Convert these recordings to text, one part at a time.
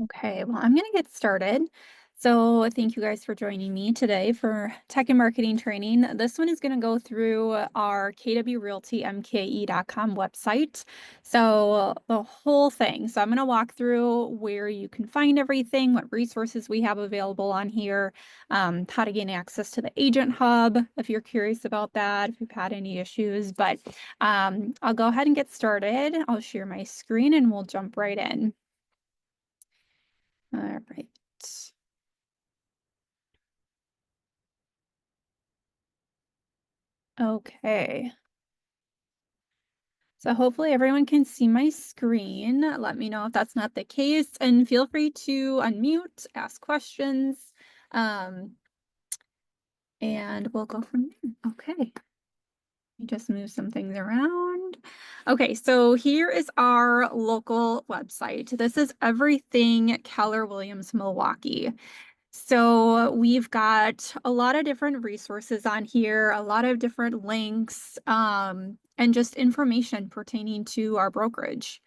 Okay, well, I'm going to get started. So, thank you guys for joining me today for tech and marketing training. This one is going to go through our kwrealtymke.com website. So, the whole thing. So, I'm going to walk through where you can find everything, what resources we have available on here, how to gain access to the Agent Hub if you're curious about that, if you've had any issues. But I'll go ahead and get started. I'll share my screen and we'll jump right in. All right. Okay. So hopefully everyone can see my screen. Let me know if that's not the case, and feel free to unmute, ask questions, um, and we'll go from there. Okay. Let me just move some things around. Okay, so here is our local website. This is everything Keller Williams Milwaukee. So we've got a lot of different resources on here, a lot of different links, and just information pertaining to our brokerage.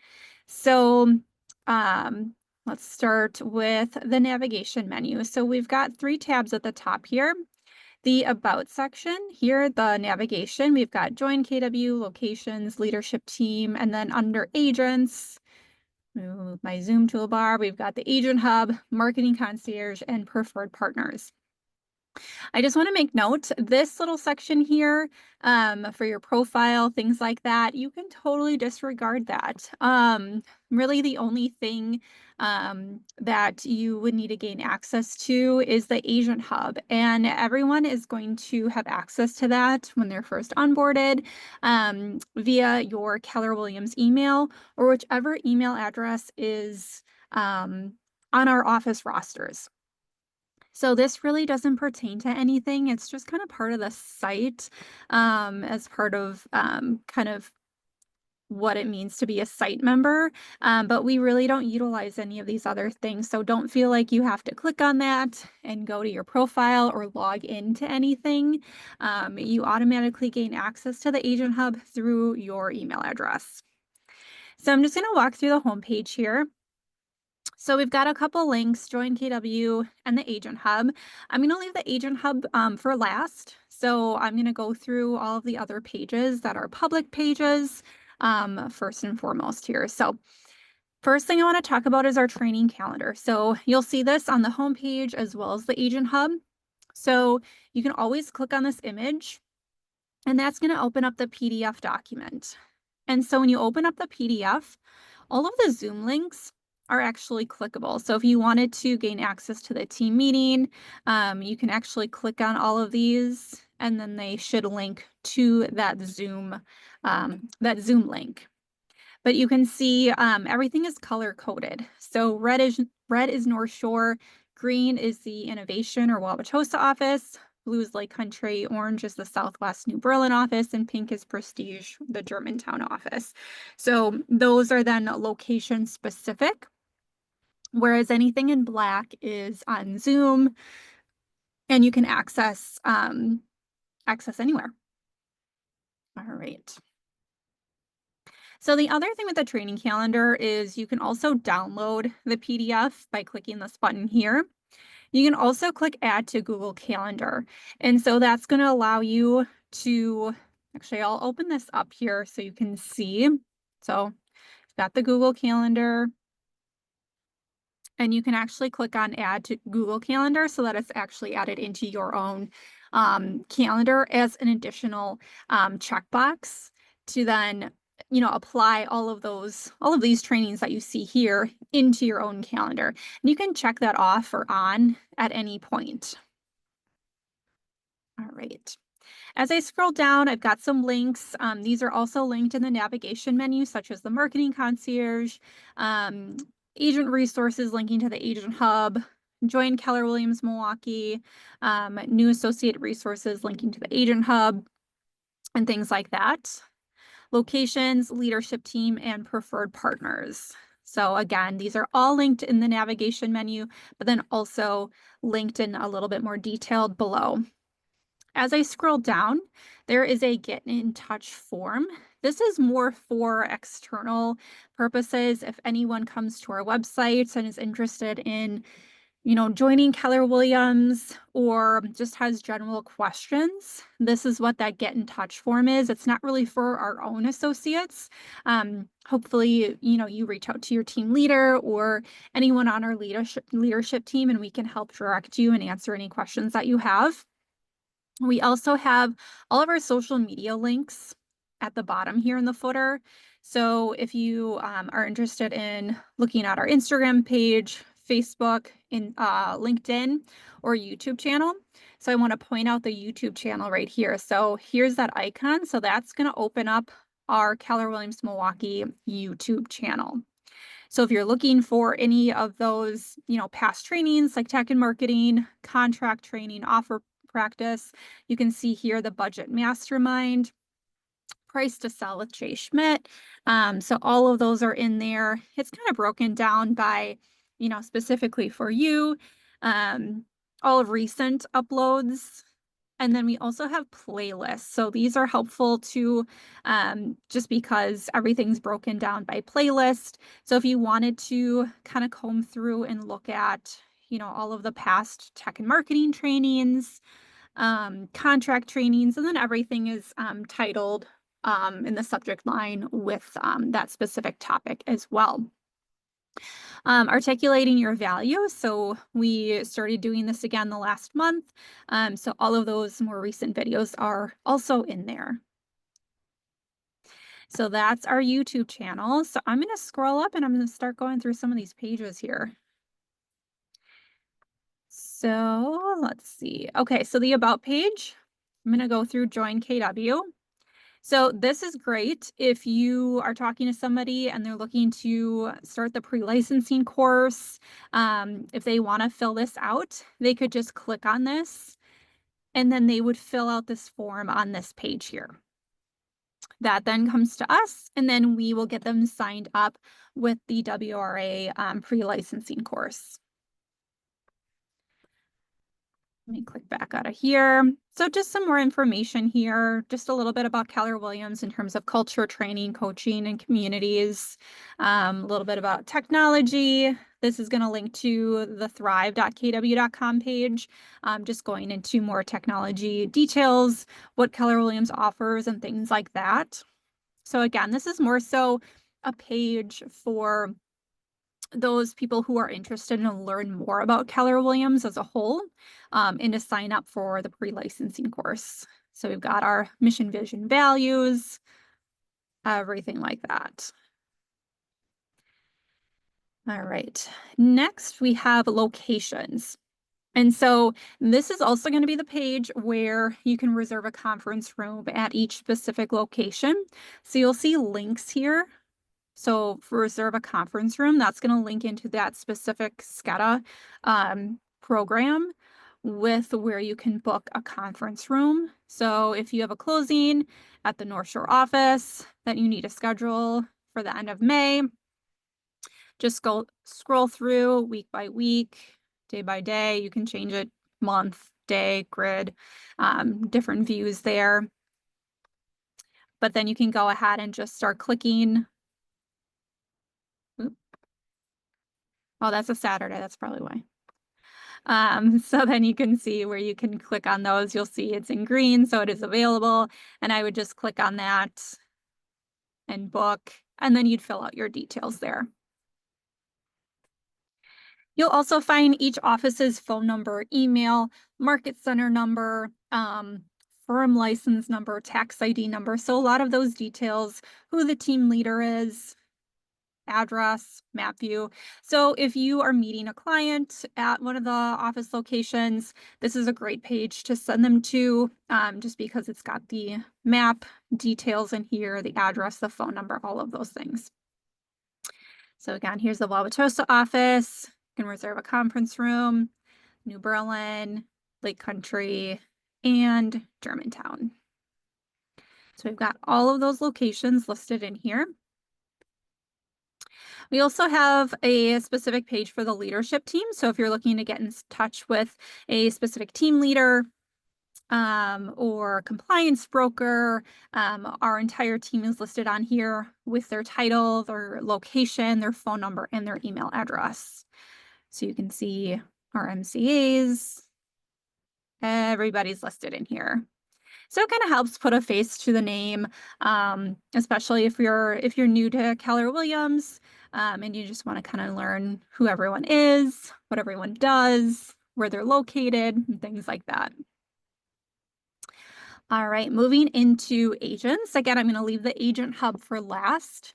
So let's start with the navigation menu. So we've got 3 tabs at the top here. The About section, here, the navigation, we've got Join KW, Locations, Leadership Team, and then under Agents, move my Zoom toolbar, we've got the Agent Hub, Marketing Concierge, and Preferred Partners. I just want to make note, this little section here for your profile, things like that, you can totally disregard that. Really the only thing that you would need to gain access to is the Agent Hub, and everyone is going to have access to that when they're first onboarded via your Keller Williams email or whichever email address is on our office rosters. So this really doesn't pertain to anything. It's just kind of part of the site as part of kind of what it means to be a site member. But we really don't utilize any of these other things. So don't feel like you have to click on that and go to your profile or log into anything. You automatically gain access to the Agent Hub through your email address. So I'm just going to walk through the homepage here. So we've got a couple links, Join KW and the Agent Hub. I'm going to leave the Agent Hub for last. So I'm going to go through all of the other pages that are public pages first and foremost here. So first thing I want to talk about is our training calendar. So you'll see this on the homepage as well as the Agent Hub. So you can always click on this image, and that's going to open up the PDF document. And so when you open up the PDF, all of the Zoom links are actually clickable. So if you wanted to gain access to the team meeting, you can actually click on all of these, and then they should link to that Zoom link. But you can see everything is color coded. So red is North Shore, green is the Innovation or Wauwatosa office, blue is Lake Country, orange is the Southwest New Berlin office, and pink is Prestige, the Germantown office. So those are then location specific, whereas anything in black is on Zoom, and you can access anywhere. All right. So the other thing with the training calendar is you can also download the PDF by clicking this button here. You can also click Add to Google Calendar. And so that's going to allow you to, actually, I'll open this up here so you can see. So I've got the Google Calendar, and you can actually click on Add to Google Calendar so that it's actually added into your own calendar as an additional checkbox to then apply all of these trainings that you see here into your own calendar. And you can check that off or on at any point. All right. As I scroll down, I've got some links. These are also linked in the navigation menu, such as the Marketing Concierge, agent resources linking to the Agent Hub, Join Keller Williams Milwaukee, new associate resources linking to the Agent Hub, and things like that. Locations, leadership team, and preferred partners. So again, these are all linked in the navigation menu, but then also linked in a little bit more detailed below. As I scroll down, there is a get in touch form This is more for external purposes. If anyone comes to our website and is interested in, joining Keller Williams or just has general questions, this is what that get in touch form is. It's not really for our own associates. Hopefully, you reach out to your team leader or anyone on our leadership team, and we can help direct you and answer any questions that you have. We also have all of our social media links at the bottom here in the footer. So if you are interested in looking at our Instagram page, Facebook, LinkedIn, or YouTube channel. So I want to point out the YouTube channel right here. So here's that icon. So that's going to open up our Keller Williams Milwaukee YouTube channel. So if you're looking for any of those, past trainings like tech and marketing, contract training, offer practice, you can see here the budget mastermind, price to sell with Jay Schmidt. So all of those are in there. It's kind of broken down by, specifically for you, all of recent uploads. And then we also have playlists. So these are helpful to just because everything's broken down by playlist. So if you wanted to kind of comb through and look at, all of the past tech and marketing trainings, contract trainings, and then everything is titled in the subject line with that specific topic as well. Articulating your value. So we started doing this again the last month. So all of those more recent videos are also in there. So that's our YouTube channel. So I'm going to scroll up and I'm going to start going through some of these pages here. So let's see. Okay, so the About page, I'm going to go through Join KW. So this is great if you are talking to somebody and they're looking to start the pre-licensing course. If they want to fill this out, they could just click on this and then they would fill out this form on this page here. That then comes to us and then we will get them signed up with the WRA pre-licensing course. Let me click back out of here. So just some more information here, just a little bit about Keller Williams in terms of culture, training, coaching, and communities. A little bit about technology. This is going to link to the thrive.kw.com page, just going into more technology details, what Keller Williams offers, and things like that. So again, this is more so a page for those people who are interested in learn more about Keller Williams as a whole, and to sign up for the pre-licensing course. So we've got our mission, vision, values, everything like that. All right, next we have locations. And so this is also going to be the page where you can reserve a conference room at each specific location. So you'll see links here. So for reserve a conference room, that's going to link into that specific SCATA program with where you can book a conference room. So if you have a closing at the North Shore office that you need to schedule for the end of May, just go scroll through week by week, day by day. You can change it month, day, grid, different views there. But then you can go ahead and just start clicking. Oh, that's a Saturday. That's probably why. So then you can see where you can click on those. You'll see it's in green, so it is available. And I would just click on that and book, and then you'd fill out your details there. You'll also find each office's phone number, email, market center number, firm license number, tax ID number. So a lot of those details, who the team leader is, address, map view. So if you are meeting a client at one of the office locations, this is a great page to send them to, just because it's got the map details in here, the address, the phone number, all of those things. So again, here's the Wauwatosa office. You can reserve a conference room, New Berlin, Lake Country, and Germantown. So we've got all of those locations listed in here. We also have a specific page for the leadership team. So if you're looking to get in touch with a specific team leader, or compliance broker. Our entire team is listed on here with their title, their location, their phone number, and their email address. So you can see our MCAs. Everybody's listed in here. So it kind of helps put a face to the name, especially if you're new to Keller Williams, and you just want to kind of learn who everyone is, what everyone does, where they're located, and things like that. All right, moving into agents. Again, I'm going to leave the agent hub for last.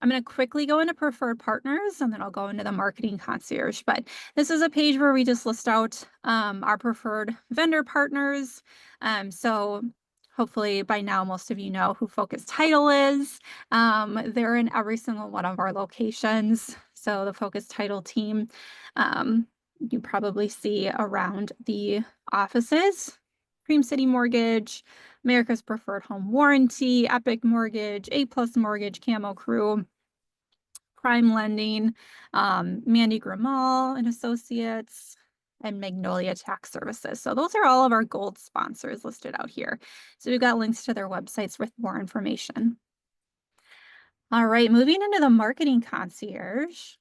I'm going to quickly go into preferred partners, and then I'll go into the marketing concierge. But this is a page where we just list out our preferred vendor partners. So hopefully by now, most of you know who Focus Title is. They're in every single one of our locations. So the Focus Title team, you probably see around the offices. Cream City Mortgage, America's Preferred Home Warranty, Epic Mortgage, A+ Mortgage, Camo Crew, Prime Lending, Mandy Grimal and Associates, and Magnolia Tax Services. So those are all of our gold sponsors listed out here. So we've got links to their websites with more information. All right, moving into the marketing concierge.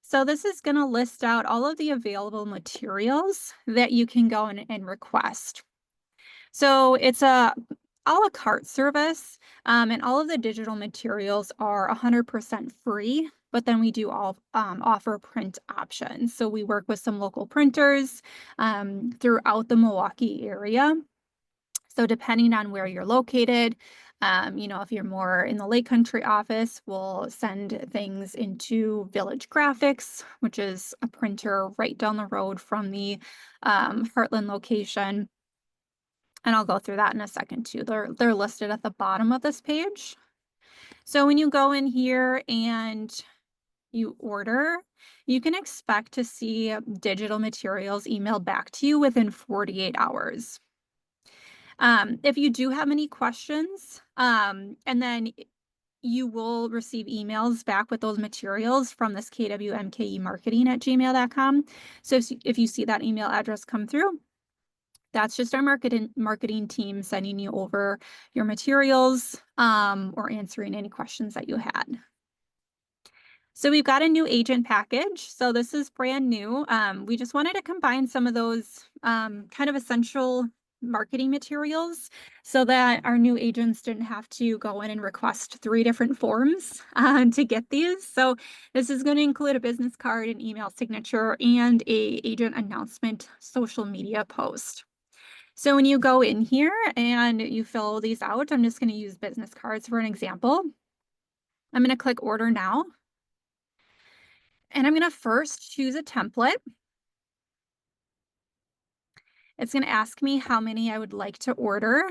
So this is going to list out all of the available materials that you can go in and request. So it's a la carte service, and all of the digital materials are 100% free, but then we do all offer print options. So we work with some local printers throughout the Milwaukee area. So depending on where you're located, if you're more in the Lake Country office, we'll send things into Village Graphics, which is a printer right down the road from the Heartland location. And I'll go through that in a second too. They're listed at the bottom of this page. So when you go in here and you order, you can expect to see digital materials emailed back to you within 48 hours. If you do have any questions, and then you will receive emails back with those materials from this kwmkemarketing@gmail.com. So if you see that email address come through, that's just our marketing team sending you over your materials or answering any questions that you had. So we've got a new agent package. So this is brand new. We just wanted to combine some of those kind of essential marketing materials so that our new agents didn't have to go in and request 3 different forms to get these. So this is going to include a business card, an email signature, and a agent announcement social media post. So when you go in here and you fill these out, I'm just going to use business cards for an example. I'm going to click order now. And I'm going to first choose a template. It's going to ask me how many I would like to order.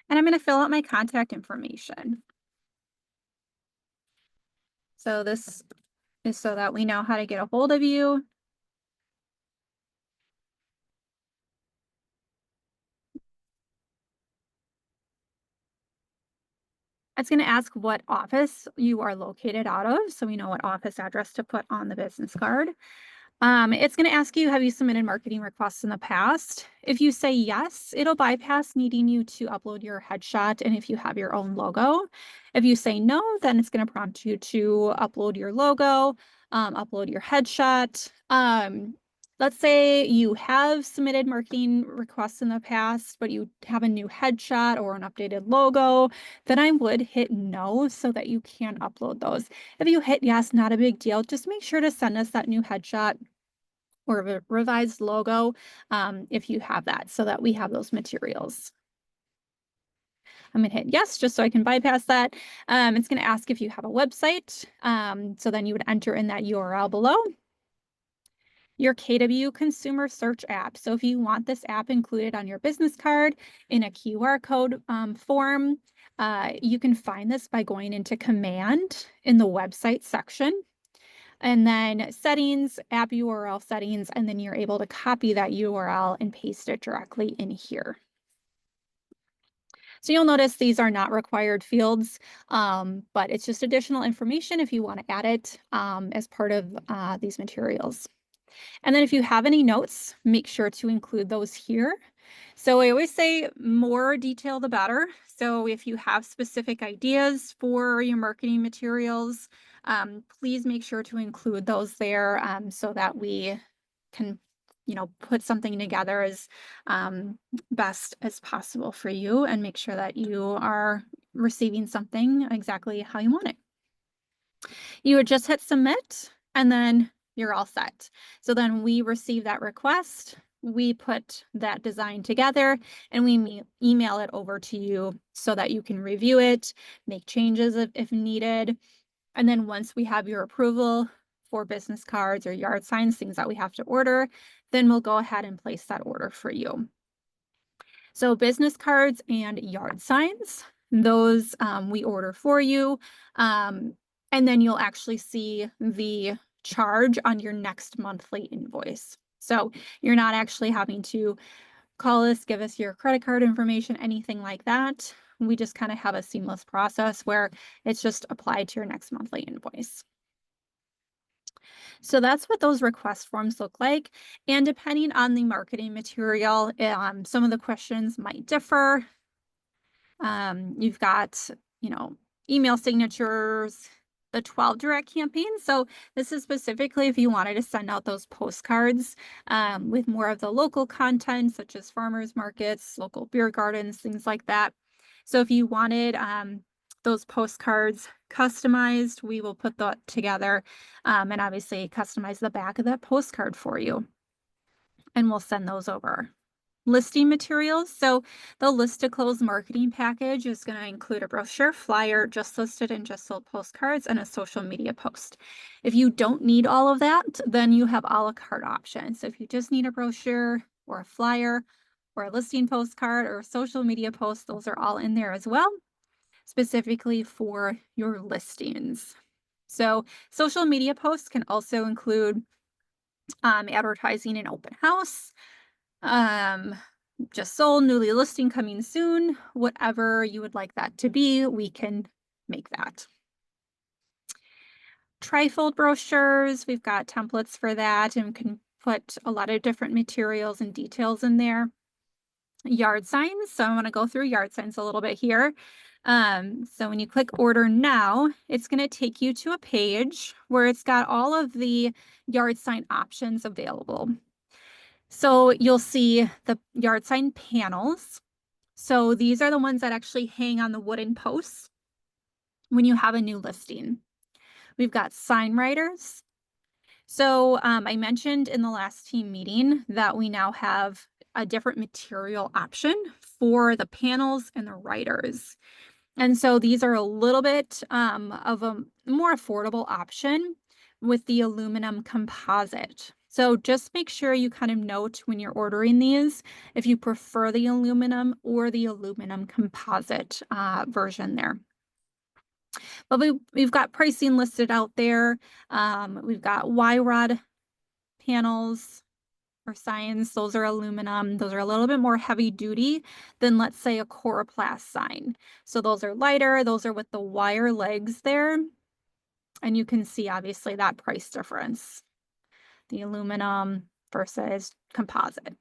And I'm going to fill out my contact information. So this is so that we know how to get a hold of you. It's going to ask what office you are located out of, so we know what office address to put on the business card. It's going to ask you, have you submitted marketing requests in the past? If you say yes, it'll bypass needing you to upload your headshot and if you have your own logo. If you say no, then it's going to prompt you to upload your logo, upload your headshot. Let's say you have submitted marketing requests in the past, but you have a new headshot or an updated logo, then I would hit no so that you can upload those. If you hit yes, not a big deal. Just make sure to send us that new headshot or a revised logo if you have that, so that we have those materials. I'm going to hit yes, just so I can bypass that. It's going to ask if you have a website. So then you would enter in that URL below. Your KW consumer search app. So if you want this app included on your business card in a QR code form, you can find this by going into command in the website section. And then settings, app URL settings, and then you're able to copy that URL and paste it directly in here. So you'll notice these are not required fields, but it's just additional information if you want to add it as part of these materials. And then if you have any notes, make sure to include those here. So I always say more detail, the better. So if you have specific ideas for your marketing materials, please make sure to include those there so that we can, put something together as best as possible for you and make sure that you are receiving something exactly how you want it. You would just hit submit and then you're all set. So then we receive that request, we put that design together, and we email it over to you so that you can review it, make changes if needed. And then once we have your approval for business cards or yard signs, things that we have to order, then we'll go ahead and place that order for you. So business cards and yard signs, those we order for you. And then you'll actually see the charge on your next monthly invoice. So you're not actually having to call us, give us your credit card information, anything like that. We just kind of have a seamless process where it's just applied to your next monthly invoice. So that's what those request forms look like. And depending on the marketing material, some of the questions might differ. You've got, email signatures, the 12 direct campaigns. So this is specifically if you wanted to send out those postcards with more of the local content, such as farmers markets, local beer gardens, things like that. So if you wanted those postcards customized, we will put that together and obviously customize the back of that postcard for you. And we'll send those over. Listing materials. So the list to close marketing package is going to include a brochure, flyer, just listed and just sold postcards, and a social media post. If you don't need all of that, then you have a la carte options. So if you just need a brochure or a flyer or a listing postcard or a social media post, those are all in there as well, specifically for your listings. So social media posts can also include advertising an open house, just sold, newly listing coming soon, whatever you would like that to be, we can make that. Trifold brochures, we've got templates for that and can put a lot of different materials and details in there. Yard signs, so I want to go through yard signs a little bit here. So when you click order now, it's going to take you to a page where it's got all of the yard sign options available. So you'll see the yard sign panels. So these are the ones that actually hang on the wooden posts when you have a new listing. We've got sign writers. So I mentioned in the last team meeting that we now have a different material option for the panels and the writers. And so these are a little bit of a more affordable option with the aluminum composite. So just make sure you kind of note when you're ordering these if you prefer the aluminum or the aluminum composite version there. But we've got pricing listed out there. We've got Y-rod panels or signs. Those are aluminum. Those are a little bit more heavy duty than, let's say, a coroplast sign. So those are lighter. Those are with the wire legs there. And you can see, obviously, that price difference, the aluminum versus composite.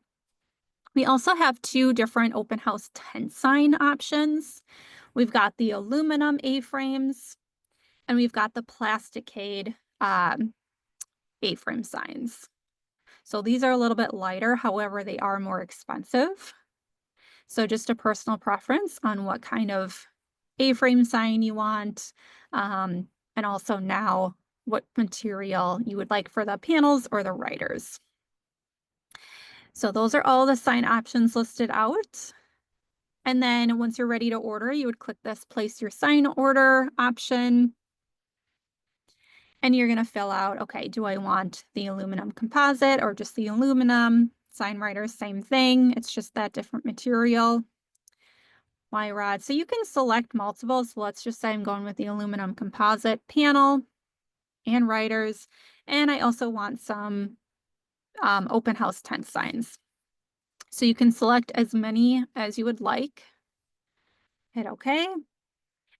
We also have two different open house tent sign options. We've got the aluminum A-frames and we've got the plasticade A-frame signs. So these are a little bit lighter, however, they are more expensive. So just a personal preference on what kind of A-frame sign you want, and also now what material you would like for the panels or the writers. So those are all the sign options listed out. And then once you're ready to order, you would click this place your sign order option. And you're going to fill out, okay, do I want the aluminum composite or just the aluminum? Sign writers, same thing. It's just that different material. Y-rod. So you can select multiple. So let's just say I'm going with the aluminum composite panel and writers. And I also want some open house tent signs. So you can select as many as you would like. Hit OK.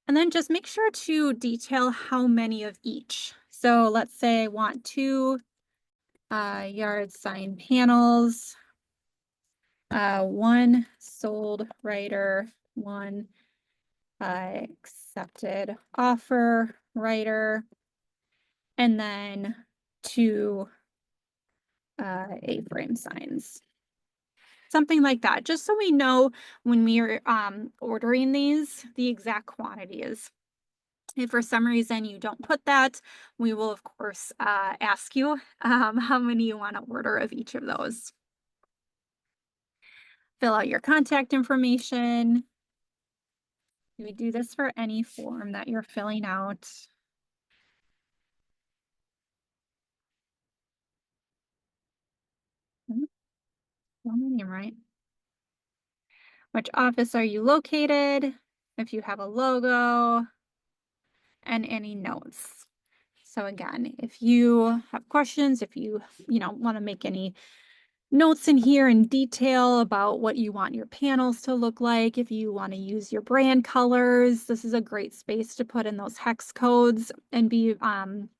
And then just make sure to detail how many of each. So let's say I want 2 yard sign panels, 1 sold writer, 1 accepted offer writer, and then 2 A-frame signs. Something like that, just so we know when we're ordering these, the exact quantities. If for some reason you don't put that, we will of course ask you how many you want to order of each of those. Fill out your contact information. We do this for any form that you're filling out. Spell my name right. Which office are you located? If you have a logo, and any notes. So again, if you have questions, if you want to make any notes in here in detail about what you want your panels to look like, if you want to use your brand colors, this is a great space to put in those hex codes and be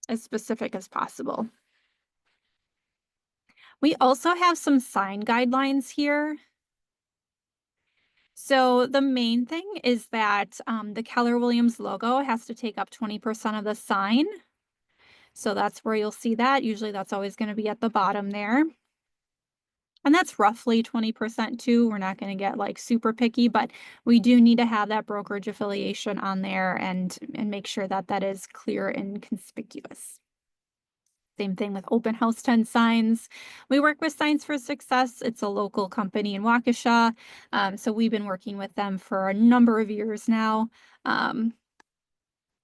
as specific as possible. We also have some sign guidelines here. So the main thing is that the Keller Williams logo has to take up 20% of the sign. So that's where you'll see that. Usually that's always going to be at the bottom there. And that's roughly 20% too. We're not going to get like super picky, but we do need to have that brokerage affiliation on there and make sure that that is clear and conspicuous. Same thing with open house 10 signs. We work with Signs for Success. It's a local company in Waukesha. So we've been working with them for a number of years now. And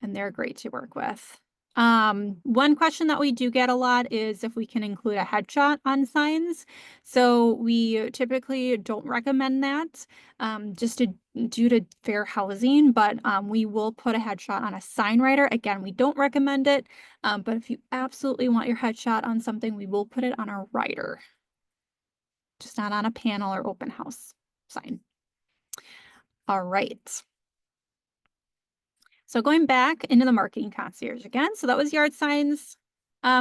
they're great to work with. One question that we do get a lot is if we can include a headshot on signs. So we typically don't recommend that just due to fair housing, but we will put a headshot on a sign writer. Again, we don't recommend it, but if you absolutely want your headshot on something, we will put it on a writer, just not on a panel or open house sign. All right. So going back into the marketing concierge again, so that was yard signs.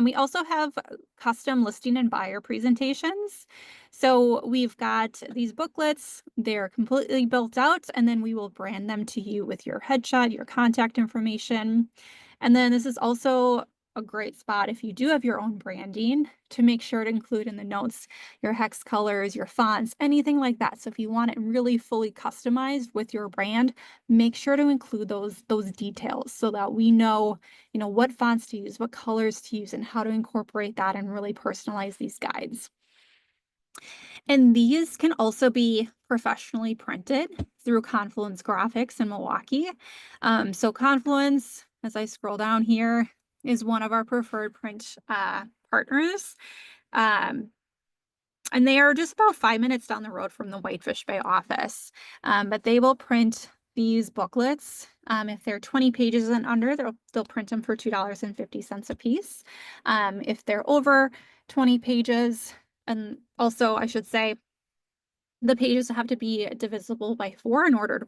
We also have custom listing and buyer presentations. So we've got these booklets, they're completely built out, and then we will brand them to you with your headshot, your contact information. And then this is also a great spot if you do have your own branding to make sure to include in the notes your hex colors, your fonts, anything like that. So if you want it really fully customized with your brand, make sure to include those details so that we know, what fonts to use, what colors to use, and how to incorporate that and really personalize these guides. And these can also be professionally printed through Confluence Graphics in Milwaukee. So Confluence, as I scroll down here, is one of our preferred print partners. And they are just about 5 minutes down the road from the Whitefish Bay office. But they will print these booklets. If they're 20 pages and under, they'll print them for $2.50 a piece. If they're over 20 pages, and also I should say, the pages have to be divisible by 4 in order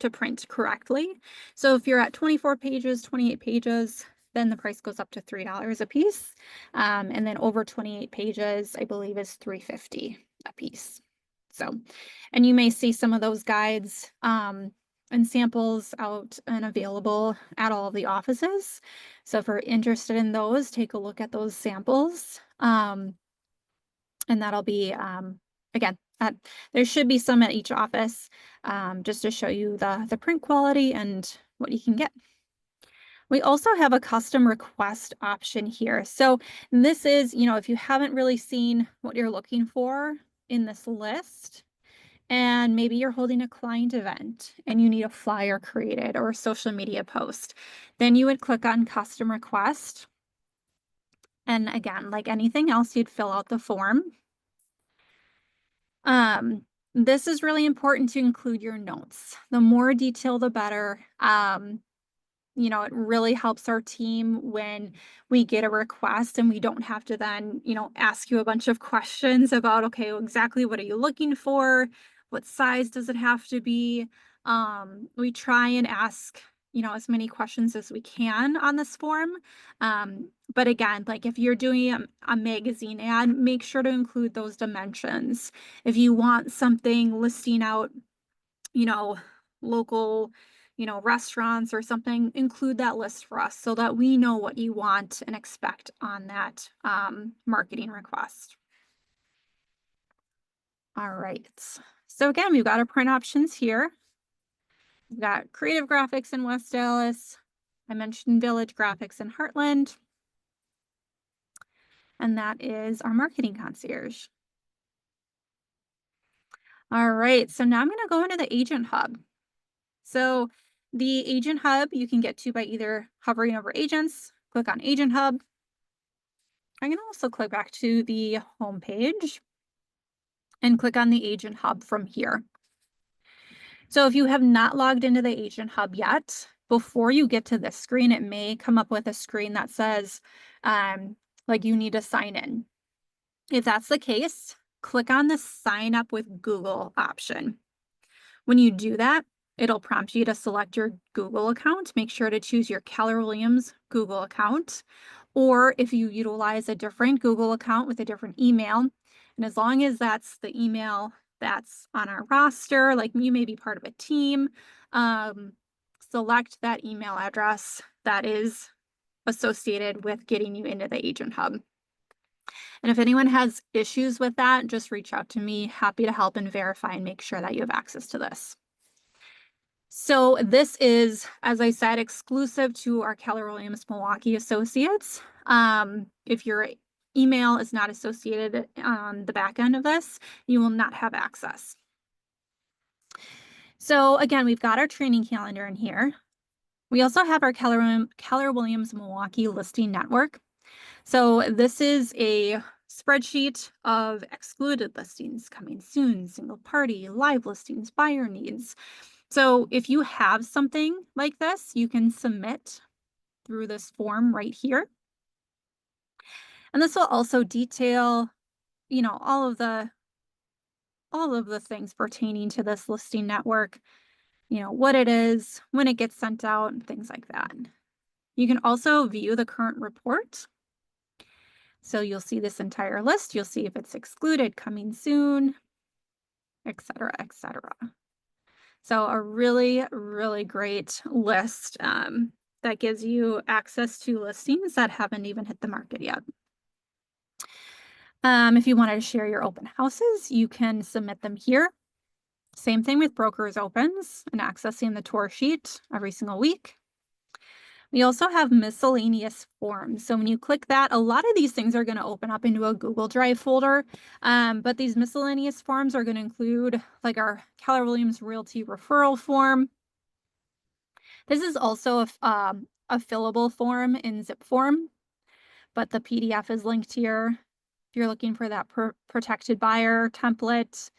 to print correctly. So if you're at 24 pages, 28 pages, then the price goes up to $3 a piece. And then over 28 pages, I believe is $3.50 a piece. So, and you may see some of those guides and samples out and available at all of the offices. So if you're interested in those, take a look at those samples. And that'll be, again, there should be some at each office just to show you the print quality and what you can get. We also have a custom request option here. So this is, if you haven't really seen what you're looking for in this list, and maybe you're holding a client event and you need a flyer created or a social media post, then you would click on custom request. And again, like anything else, you'd fill out the form. This is really important to include your notes. The more detail, the better. It really helps our team when we get a request and we don't have to then, ask you a bunch of questions about, okay, well, exactly what are you looking for? What size does it have to be? We try and ask, as many questions as we can on this form. But again, like if you're doing a magazine ad, make sure to include those dimensions. If you want something listing out, you know, local, restaurants or something, include that list for us so that we know what you want and expect on that marketing request. All right. So again, we've got our print options here. We've got Creative Graphics in West Dallas. I mentioned Village Graphics in Heartland. And that is our marketing concierge. All right, so now I'm going to go into the agent hub. So the agent hub you can get to by either hovering over agents, click on agent hub. I can also click back to the home page and click on the agent hub from here. So if you have not logged into the agent hub yet, before you get to this screen, it may come up with a screen that says like you need to sign in. If that's the case, click on the sign up with Google option. When you do that, it'll prompt you to select your Google account. Make sure to choose your Keller Williams Google account. Or if you utilize a different Google account with a different email, and as long as that's the email that's on our roster, like you may be part of a team, select that email address that is associated with getting you into the agent hub. And if anyone has issues with that, just reach out to me. Happy to help and verify and make sure that you have access to this. So this is, as I said, exclusive to our Keller Williams Milwaukee associates. If your email is not associated on the back end of this, you will not have access. So again, we've got our training calendar in here. We also have our Keller Williams Milwaukee listing network. So this is a spreadsheet of excluded listings, coming soon, single party, live listings, buyer needs. So if you have something like this, you can submit through this form right here. And this will also detail, all of the things pertaining to this listing network, what it is, when it gets sent out, and things like that. You can also view the current report. So you'll see this entire list. You'll see if it's excluded, coming soon, et cetera, et cetera. So a really, really great list that gives you access to listings that haven't even hit the market yet. If you wanted to share your open houses, you can submit them here. Same thing with brokers opens and accessing the tour sheet every single week. We also have miscellaneous forms. So when you click that, a lot of these things are going to open up into a Google Drive folder. But these miscellaneous forms are going to include like our Keller Williams Realty referral form. This is also a fillable form in zip form, but the PDF is linked here. If you're looking for that protected buyer template.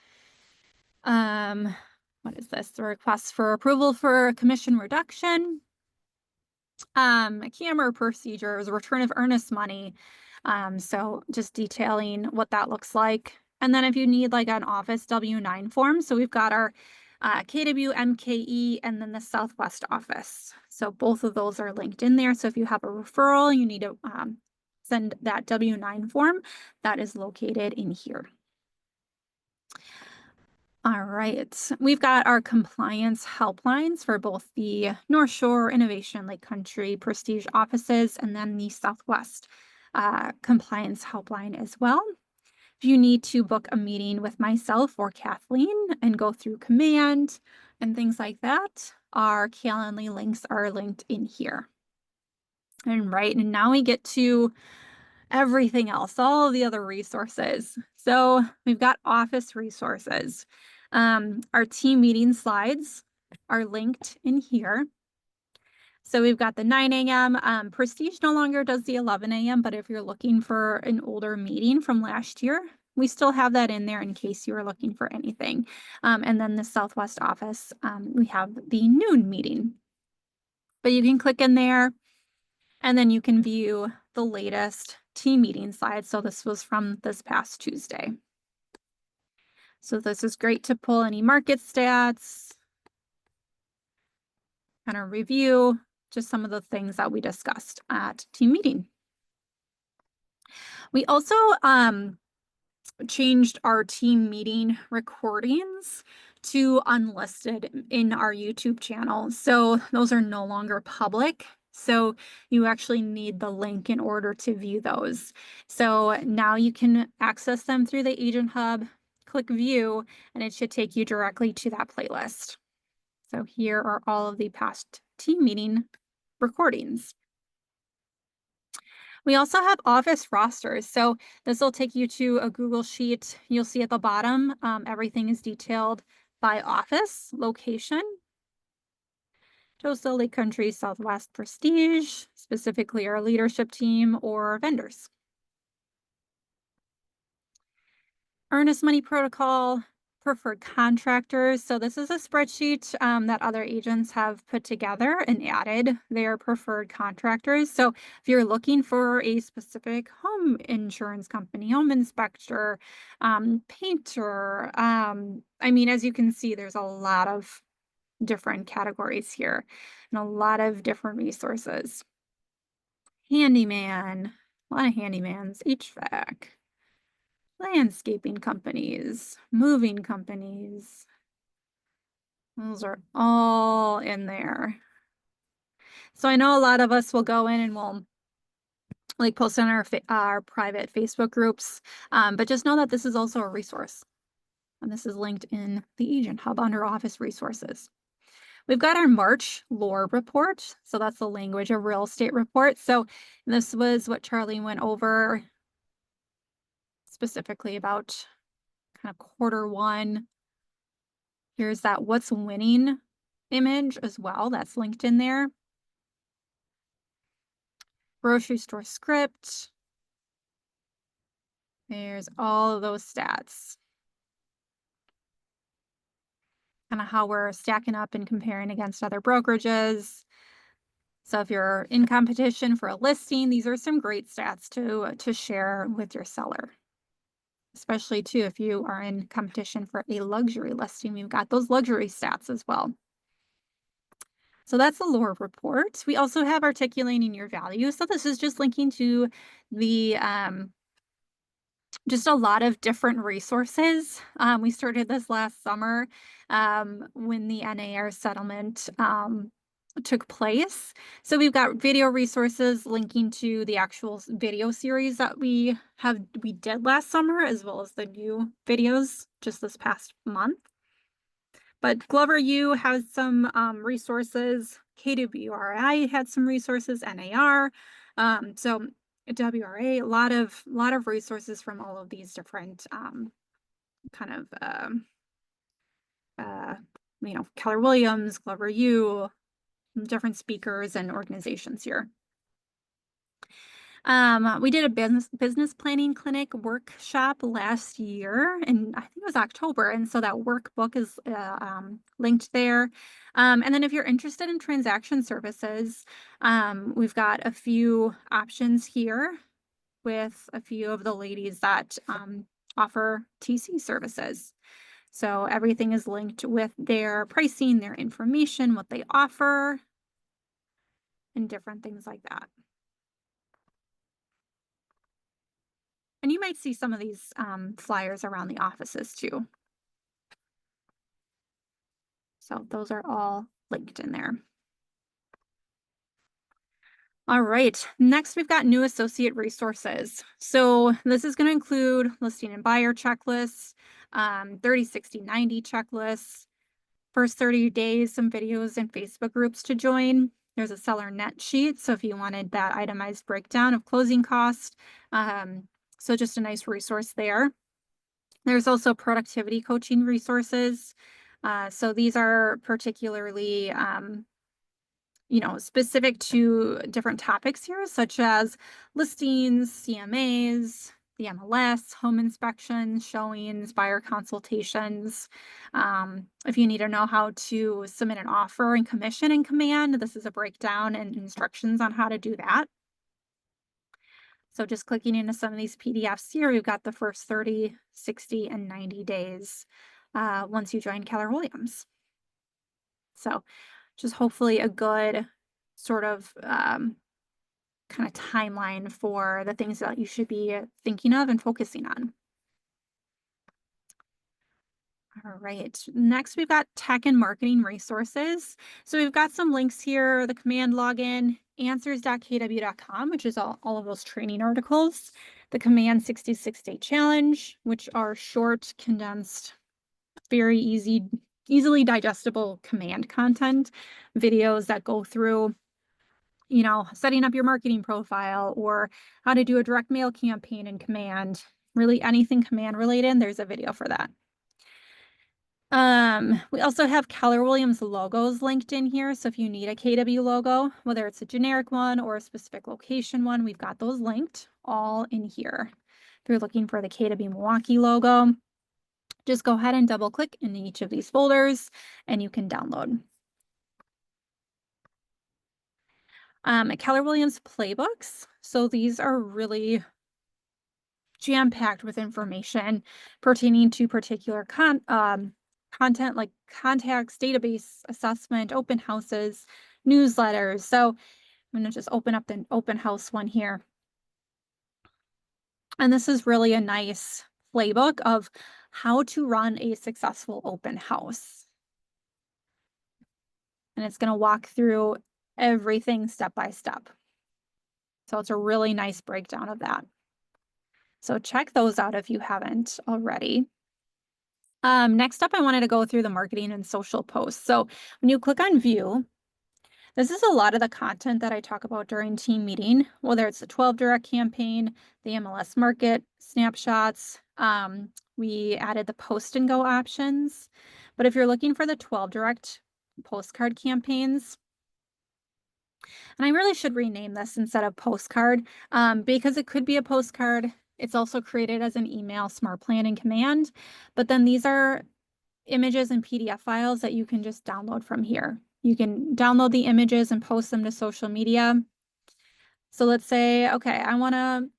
What is this? The request for approval for a commission reduction. CAMR procedures, return of earnest money. So just detailing what that looks like. And then if you need like an office W-9 form, so we've got our KW, MKE, and then the Southwest office. So both of those are linked in there. So if you have a referral, you need to send that W-9 form, that is located in here. All right, we've got our compliance helplines for both the North Shore, Innovation, Lake Country, Prestige offices, and then the Southwest compliance helpline as well. If you need to book a meeting with myself or Kathleen and go through command and things like that, our Calendly links are linked in here. And now we get to everything else, all of the other resources. So we've got office resources. Our team meeting slides are linked in here. So we've got the 9 a.m. Prestige no longer does the 11 a.m., but if you're looking for an older meeting from last year, we still have that in there in case you are looking for anything. And then the Southwest office, we have the noon meeting. But you can click in there and then you can view the latest team meeting slides. So this was from this past Tuesday. So this is great to pull any market stats, kind of review just some of the things that we discussed at team meeting. We also changed our team meeting recordings to unlisted in our YouTube channel. So those are no longer public. So you actually need the link in order to view those. So now you can access them through the Agent Hub, click view, and it should take you directly to that playlist. So here are all of the past team meeting recordings. We also have office rosters. So this will take you to a Google Sheet. You'll see at the bottom, everything is detailed by office, location. Chose the Lake Country Southwest Prestige, specifically our leadership team or vendors. Earnest money protocol, preferred contractors. So this is a spreadsheet that other agents have put together and added their preferred contractors. So if you're looking for a specific home insurance company, home inspector, painter, I mean, as you can see, there's a lot of different categories here and a lot of different resources. Handyman, a lot of handymans, HVAC. Landscaping companies, moving companies. Those are all in there. So I know a lot of us will go in and we'll like post on our private Facebook groups, but just know that this is also a resource. And this is linked in the Agent Hub under Office Resources. We've got our March lore report. So that's the language of real estate report. So this was what Charlie went over specifically about kind of quarter 1. Here's that what's winning image as well. That's linked in there. Grocery store script. There's all of those stats. Kind of how we're stacking up and comparing against other brokerages. So if you're in competition for a listing, these are some great stats to share with your seller. Especially too, if you are in competition for a luxury listing, we've got those luxury stats as well. So that's the lore report. We also have articulating your value. So this is just linking to the just a lot of different resources. We started this last summer when the NAR settlement took place. So we've got video resources linking to the actual video series that we did last summer, as well as the new videos just this past month. But Glover U has some resources. KWRI had some resources. NAR. So WRA, a lot of resources from all of these different kind of Keller Williams, Glover U, different speakers and organizations here. We did a business planning clinic workshop last year, and I think it was October, and so that workbook is linked there. And then if you're interested in transaction services, we've got a few options here with a few of the ladies that offer TC services. So everything is linked with their pricing, their information, what they offer, and different things like that. And you might see some of these flyers around the offices too. So those are all linked in there. All right, next we've got new associate resources. So this is going to include listing and buyer checklists, 30, 60, 90 checklists, first 30 days, some videos and Facebook groups to join. There's a seller net sheet. So if you wanted that itemized breakdown of closing cost, so just a nice resource there. There's also productivity coaching resources. So these are particularly, specific to different topics here, such as listings, CMAs, the MLS, home inspections, showings, buyer consultations. If you need to know how to submit an offer and commission in Command, this is a breakdown and instructions on how to do that. So just clicking into some of these PDFs here, we've got the first 30, 60, and 90 days once you join Keller Williams. So just hopefully a good sort of kind of timeline for the things that you should be thinking of and focusing on. All right, next we've got tech and marketing resources. So we've got some links here, the command login, answers.kw.com, which is all of those training articles, the command 66-day challenge, which are short, condensed, very easily digestible command content, videos that go through, setting up your marketing profile or how to do a direct mail campaign in command, really anything command related, there's a video for that. We also have Keller Williams logos linked in here. So if you need a KW logo, whether it's a generic one or a specific location one, we've got those linked all in here. If you're looking for the KW Milwaukee logo, just go ahead and double click in each of these folders and you can download. Keller Williams playbooks. So these are really jam-packed with information pertaining to particular content like contacts, database assessment, open houses, newsletters. So I'm going to just open up the open house one here. And this is really a nice playbook of how to run a successful open house. And it's going to walk through everything step by step. So it's a really nice breakdown of that. So check those out if you haven't already. Next up, I wanted to go through the marketing and social posts. So when you click on view, this is a lot of the content that I talk about during team meeting, whether it's the 12 direct campaign, the MLS market, snapshots. We added the post and go options. But if you're looking for the 12 direct postcard campaigns, and I really should rename this instead of postcard because it could be a postcard. It's also created as an email smart planning command, but then these are images and PDF files that you can just download from here. You can download the images and post them to social media. So let's say, okay, I want to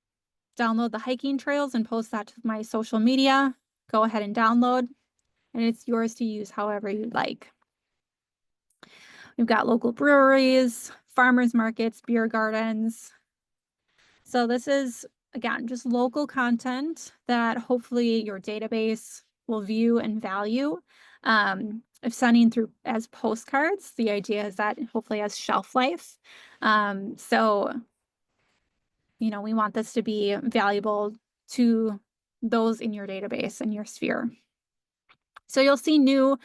download the hiking trails and post that to my social media. Go ahead and download, and it's yours to use however you'd like. We've got local breweries, farmers markets, beer gardens. So this is, again, just local content that hopefully your database will view and value. If sending through as postcards, the idea is that hopefully has shelf life. So, we want this to be valuable to those in your database and your sphere. So you'll see new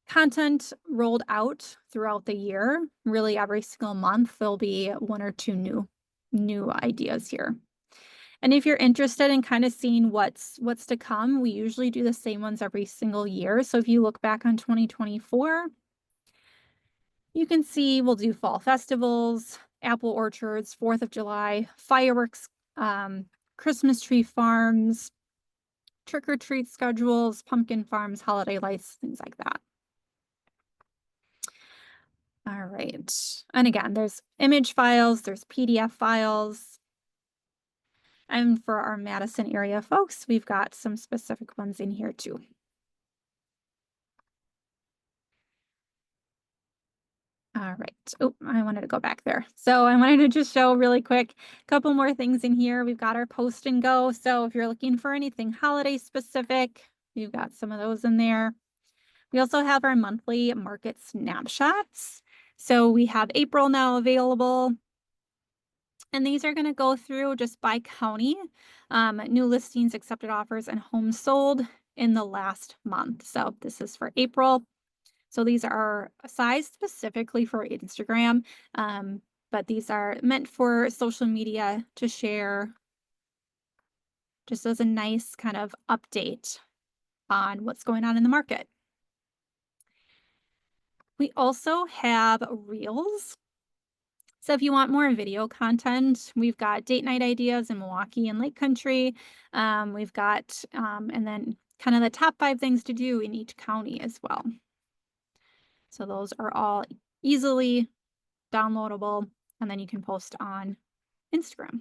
content rolled out throughout the year. Really every single month, there'll be one or two new ideas here. And if you're interested in kind of seeing what's to come, we usually do the same ones every single year. So if you look back on 2024, you can see we'll do fall festivals, apple orchards, 4th of July, fireworks, Christmas tree farms, trick-or-treat schedules, pumpkin farms, holiday lights, things like that. All right. And again, there's image files, there's PDF files. And for our Madison area folks, we've got some specific ones in here too. All right. Oh, I wanted to go back there. So I wanted to just show really quick a couple more things in here. We've got our post and go. So if you're looking for anything holiday specific, we've got some of those in there. We also have our monthly market snapshots. So we have April now available. And these are going to go through just by county, new listings, accepted offers, and homes sold in the last month. So this is for April. So these are sized specifically for Instagram, but these are meant for social media to share just as a nice kind of update on what's going on in the market. We also have Reels. So if you want more video content, we've got date night ideas in Milwaukee and Lake Country. We've got, and then kind of the top 5 things to do in each county as well. So those are all easily downloadable, and then you can post on Instagram.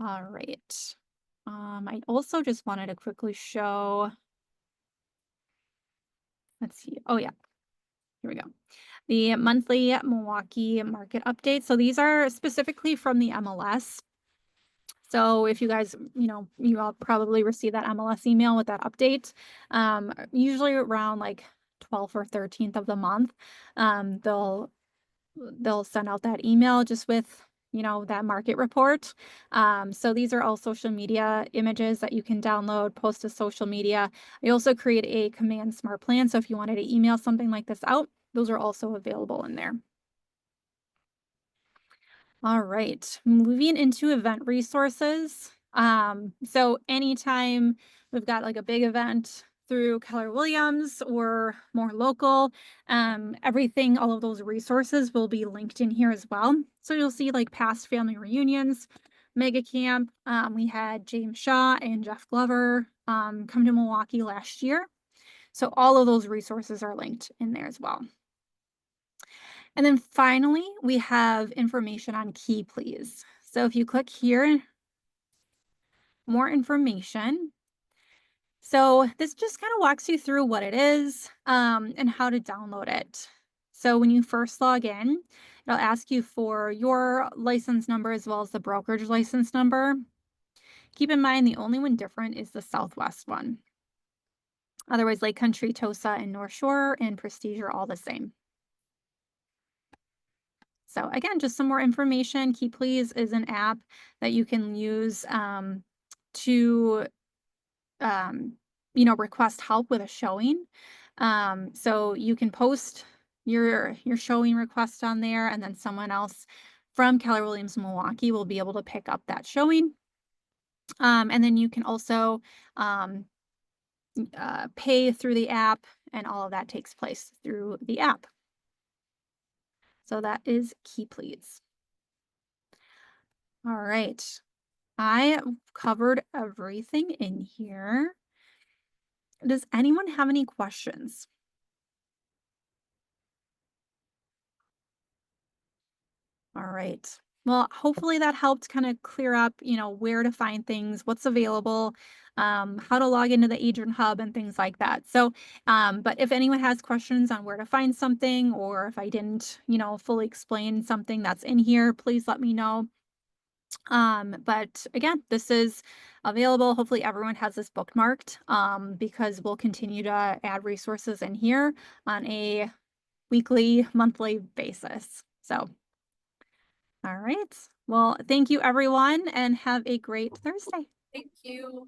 All right. I also just wanted to quickly show, let's see. Oh yeah, here we go. the monthly Milwaukee market updates. So these are specifically from the MLS. So if you guys, you all probably receive that MLS email with that update. Usually around like 12th or 13th of the month, they'll send out that email just with that market report. So these are all social media images that you can download, post to social media. I also create a command smart plan, so if you wanted to email something like this out, those are also available in there. All right, moving into event resources. So anytime we've got like a big event through Keller Williams or more local, everything, all of those resources will be linked in here as well. So you'll see like past family reunions, mega camp. We had James Shaw and Jeff Glover come to Milwaukee last year. So all of those resources are linked in there as well. And then finally, we have information on key pleas. So if you click here, more information. So this just kind of walks you through what it is and how to download it. So when you first log in, it'll ask you for your license number as well as the brokerage license number. Keep in mind, the only one different is the Southwest one. Otherwise, Lake Country, Tosa, and North Shore and Prestige are all the same. So again, just some more information. Key Please is an app that you can use to, request help with a showing. So you can post your showing request on there, and then someone else from Keller Williams Milwaukee will be able to pick up that showing. And then you can also pay through the app, and all of that takes place through the app. So that is Key Please. All right. I covered everything in here. Does anyone have any questions? All right. Well, hopefully that helped kind of clear up, where to find things, what's available, how to log into the agent hub and things like that. So, but if anyone has questions on where to find something, or if I didn't, fully explain something that's in here, please let me know. But again, this is available. Hopefully everyone has this bookmarked, because we'll continue to add resources in here on a weekly, monthly basis. So, all right. Well, thank you everyone and have a great Thursday. Thank you.